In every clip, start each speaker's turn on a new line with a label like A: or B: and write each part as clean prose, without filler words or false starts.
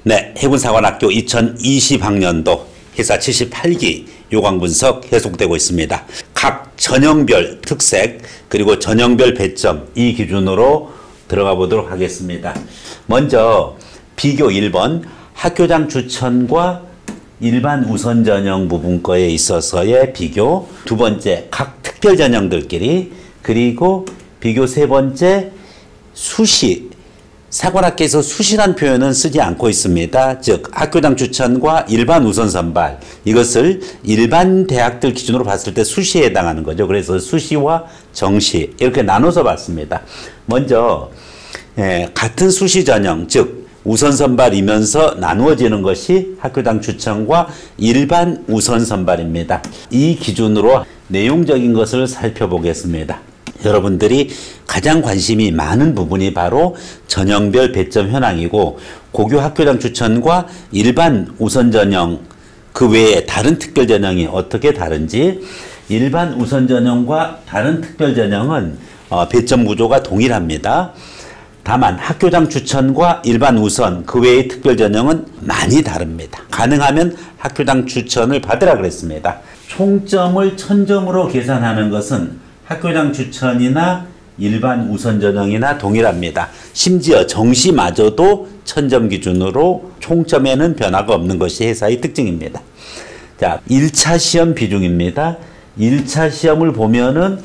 A: 네, 해군사관학교 2020학년도 해사 78기 요강 분석 계속되고 있습니다. 각 전형별 특색 그리고 전형별 배점 이 기준으로 들어가 보도록 하겠습니다. 먼저 비교 1번 학교장 추천과 일반 우선 전형 부분과에 있어서의 비교, 두 번째 각 특별 전형들끼리, 그리고 비교 세 번째 수시, 사관학교에서 수시란 표현은 쓰지 않고 있습니다. 즉 학교장 추천과 일반 우선 선발, 이것을 일반 대학들 기준으로 봤을 때 수시에 해당하는 거죠. 그래서 수시와 정시 이렇게 나눠서 봤습니다. 먼저 같은 수시 전형, 즉 우선 선발이면서 나누어지는 것이 학교장 추천과 일반 우선 선발입니다. 이 기준으로 내용적인 것을 살펴보겠습니다. 여러분들이 가장 관심이 많은 부분이 바로 전형별 배점 현황이고, 고교 학교장 추천과 일반 우선 전형 그 외에 다른 특별 전형이 어떻게 다른지, 일반 우선 전형과 다른 특별 전형은 배점 구조가 동일합니다. 다만 학교장 추천과 일반 우선 그 외의 특별 전형은 많이 다릅니다. 가능하면 학교장 추천을 받으라 그랬습니다. 총점을 1000점으로 계산하는 것은 학교장 추천이나 일반 우선 전형이나 동일합니다. 심지어 정시마저도 1000점 기준으로 총점에는 변화가 없는 것이 회사의 특징입니다. 자, 1차 시험 비중입니다. 1차 시험을 보면은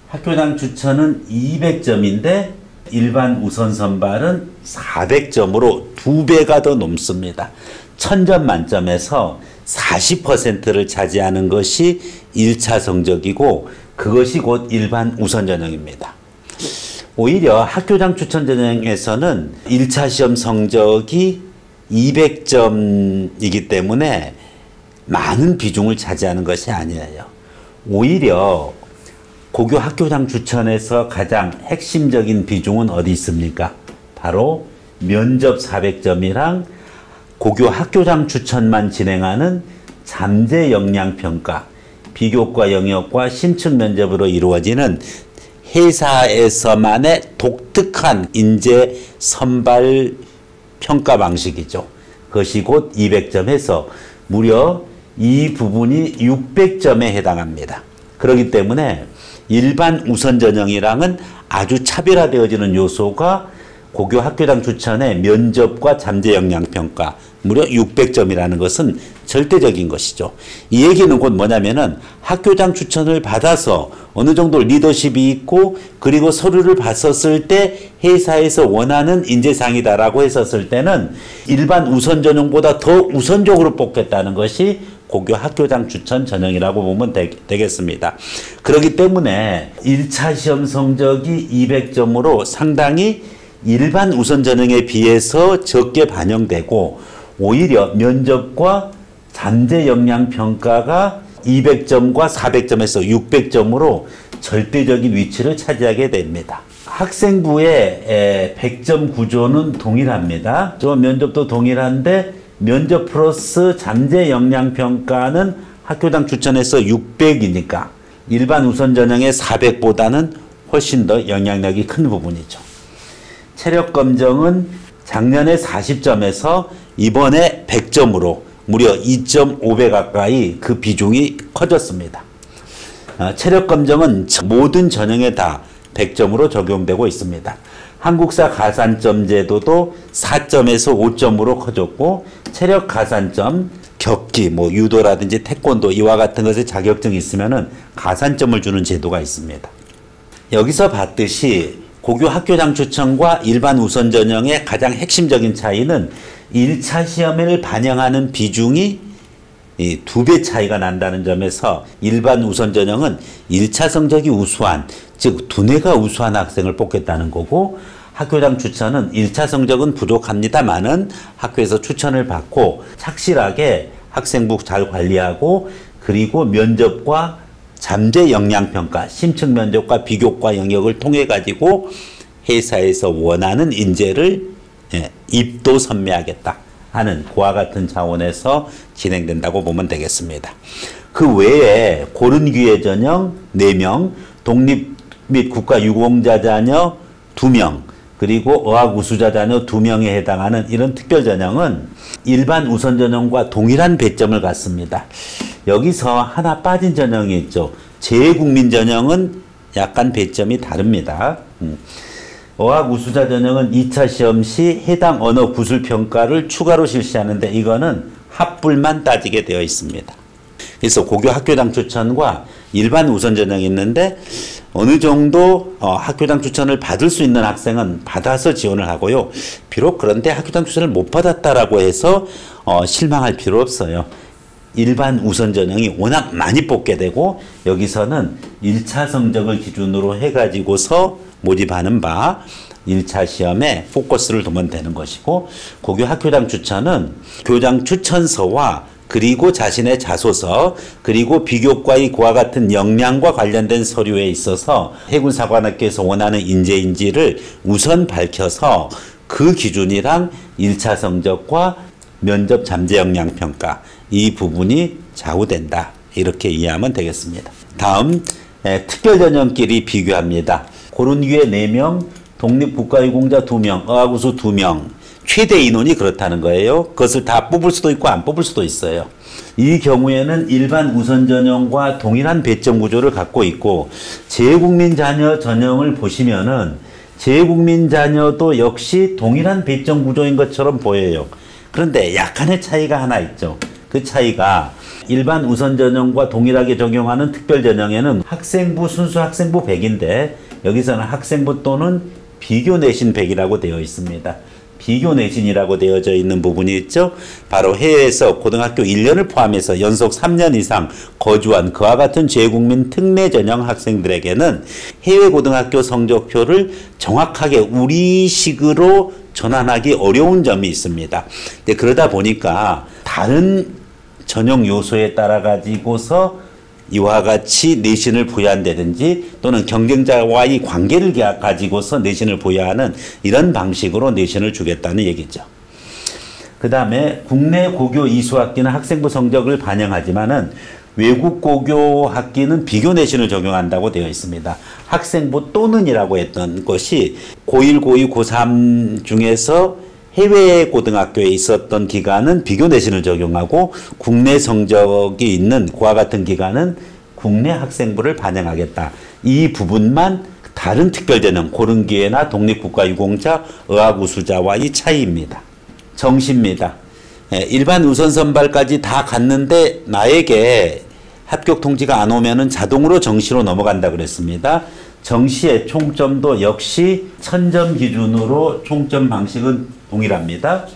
A: 학교장 추천은 200점인데 일반 우선 선발은 400점으로 2배가 더 넘습니다. 1000점 만점에서 40%를 차지하는 것이 1차 성적이고, 그것이 곧 일반 우선 전형입니다. 오히려 학교장 추천 전형에서는 1차 시험 성적이 200점이기 때문에 많은 비중을 차지하는 것이 아니에요. 오히려 고교 학교장 추천에서 가장 핵심적인 비중은 어디 있습니까? 바로 면접 400점이랑 고교 학교장 추천만 진행하는 잠재 역량 평가, 비교과 영역과 심층 면접으로 이루어지는 회사에서만의 독특한 인재 선발 평가 방식이죠. 그것이 곧 200점에서 무려 이 부분이 600점에 해당합니다. 그렇기 때문에 일반 우선 전형이랑은 아주 차별화되어지는 요소가 고교 학교장 추천의 면접과 잠재 역량 평가 무려 600점이라는 것은 절대적인 것이죠. 이 얘기는 곧 뭐냐면은 학교장 추천을 받아서 어느 정도 리더십이 있고, 그리고 서류를 봤었을 때 회사에서 원하는 인재상이다라고 했었을 때는 일반 우선 전형보다 더 우선적으로 뽑겠다는 것이 고교 학교장 추천 전형이라고 보면 되겠습니다. 그렇기 때문에 1차 시험 성적이 200점으로 상당히 일반 우선 전형에 비해서 적게 반영되고, 오히려 면접과 잠재 역량 평가가 200점과 400점에서 600점으로 절대적인 위치를 차지하게 됩니다. 학생부의 100점 구조는 동일합니다. 저 면접도 동일한데 면접 플러스 잠재 역량 평가는 학교장 추천에서 600이니까 일반 우선 전형의 400보다는 훨씬 더 영향력이 큰 부분이죠. 체력 검정은 작년에 40점에서 이번에 100점으로 무려 2.5배 가까이 그 비중이 커졌습니다. 체력 검정은 모든 전형에 다 100점으로 적용되고 있습니다. 한국사 가산점 제도도 4점에서 5점으로 커졌고, 체력 가산점, 격기, 유도라든지 태권도 이와 같은 것에 자격증이 있으면은 가산점을 주는 제도가 있습니다. 여기서 봤듯이 고교 학교장 추천과 일반 우선 전형의 가장 핵심적인 차이는 1차 시험을 반영하는 비중이 2배 차이가 난다는 점에서 일반 우선 전형은 1차 성적이 우수한, 즉 두뇌가 우수한 학생을 뽑겠다는 거고, 학교장 추천은 1차 성적은 부족합니다만은 학교에서 추천을 받고 착실하게 학생부 잘 관리하고, 그리고 면접과 잠재 역량 평가, 심층 면접과 비교과 영역을 통해 가지고 회사에서 원하는 인재를 입도 선매하겠다 하는 그와 같은 차원에서 진행된다고 보면 되겠습니다. 그 외에 고른 기회 전형 4명, 독립 및 국가 유공자 자녀 2명, 그리고 어학 우수자 자녀 2명에 해당하는 이런 특별 전형은 일반 우선 전형과 동일한 배점을 갖습니다. 여기서 하나 빠진 전형이 있죠. 재외국민 전형은 약간 배점이 다릅니다. 어학 우수자 전형은 2차 시험 시 해당 언어 구술 평가를 추가로 실시하는데 이거는 합불만 따지게 되어 있습니다. 그래서 고교 학교당 추천과 일반 우선 전형이 있는데 어느 정도 학교당 추천을 받을 수 있는 학생은 받아서 지원을 하고요. 비록 그런데 학교당 추천을 못 받았다라고 해서 실망할 필요 없어요. 일반 우선 전형이 워낙 많이 뽑게 되고 여기서는 1차 성적을 기준으로 해가지고서 모집하는 바 1차 시험에 포커스를 두면 되는 것이고 고교 학교당 추천은 교장 추천서와 그리고 자신의 자소서 그리고 비교과의 그와 같은 역량과 관련된 서류에 있어서 해군사관학교에서 원하는 인재인지를 우선 밝혀서 그 기준이랑 1차 성적과 면접 잠재 역량 평가 이 부분이 좌우된다. 이렇게 이해하면 되겠습니다. 다음 특별전형끼리 비교합니다. 고른기회 4명, 독립국가유공자 2명, 어학우수 2명 최대 인원이 그렇다는 거예요. 그것을 다 뽑을 수도 있고 안 뽑을 수도 있어요. 이 경우에는 일반 우선 전형과 동일한 배점 구조를 갖고 있고 재외국민 자녀 전형을 보시면은 재외국민 자녀도 역시 동일한 배점 구조인 것처럼 보여요. 그런데 약간의 차이가 하나 있죠. 그 차이가 일반 우선 전형과 동일하게 적용하는 특별 전형에는 학생부 순수 학생부 100인데 여기서는 학생부 또는 비교 내신 100이라고 되어 있습니다. 비교 내신이라고 되어져 있는 부분이 있죠. 바로 해외에서 고등학교 1년을 포함해서 연속 3년 이상 거주한 그와 같은 재외국민 특례 전형 학생들에게는 해외 고등학교 성적표를 정확하게 우리식으로 전환하기 어려운 점이 있습니다. 그러다 보니까 다른 전형 요소에 따라 가지고서 이와 같이 내신을 부여한다든지 또는 경쟁자와의 관계를 가지고서 내신을 부여하는 이런 방식으로 내신을 주겠다는 얘기죠. 그 다음에 국내 고교 이수학기는 학생부 성적을 반영하지만은 외국 고교 학기는 비교 내신을 적용한다고 되어 있습니다. 학생부 또는이라고 했던 것이 고1, 고2, 고3 중에서 해외 고등학교에 있었던 기간은 비교 내신을 적용하고 국내 성적이 있는 그와 같은 기간은 국내 학생부를 반영하겠다. 이 부분만 다른 특별전형 고른기회나 독립국가유공자, 어학우수자와의 차이입니다. 정시입니다. 일반 우선 선발까지 다 갔는데 나에게 합격 통지가 안 오면은 자동으로 정시로 넘어간다 그랬습니다. 정시의 총점도 역시 1000점 기준으로 총점 방식은 동일합니다.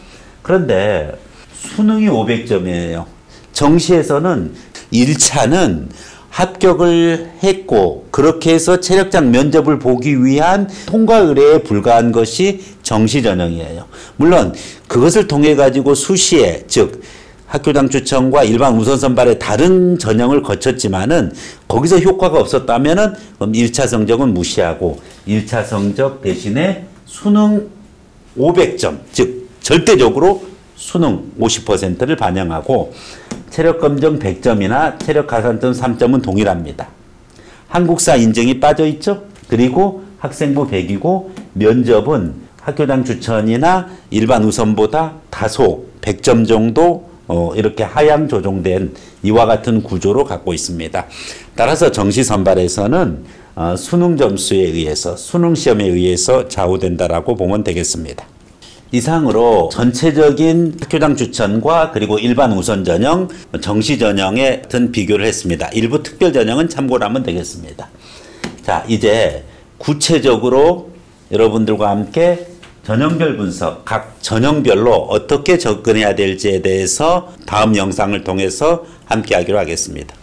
A: 그런데 수능이 500점이에요. 정시에서는 1차는 합격을 했고 그렇게 해서 체력장 면접을 보기 위한 통과 의뢰에 불과한 것이 정시 전형이에요. 물론 그것을 통해 가지고 수시에 즉 학교당 추천과 일반 우선 선발의 다른 전형을 거쳤지만은 거기서 효과가 없었다면은 그럼 1차 성적은 무시하고 1차 성적 대신에 수능 500점 즉 절대적으로 수능 50%를 반영하고 체력검정 100점이나 체력가산점 3점은 동일합니다. 한국사 인증이 빠져있죠. 그리고 학생부 100이고 면접은 학교당 추천이나 일반 우선보다 다소 100점 정도 이렇게 하향 조정된 이와 같은 구조로 갖고 있습니다. 따라서 정시 선발에서는 수능 점수에 의해서 수능 시험에 의해서 좌우된다라고 보면 되겠습니다. 이상으로 전체적인 학교당 추천과 그리고 일반 우선 전형, 정시 전형의 같은 비교를 했습니다. 일부 특별 전형은 참고를 하면 되겠습니다. 자, 이제 구체적으로 여러분들과 함께 전형별 분석, 각 전형별로 어떻게 접근해야 될지에 대해서 다음 영상을 통해서 함께 하기로 하겠습니다.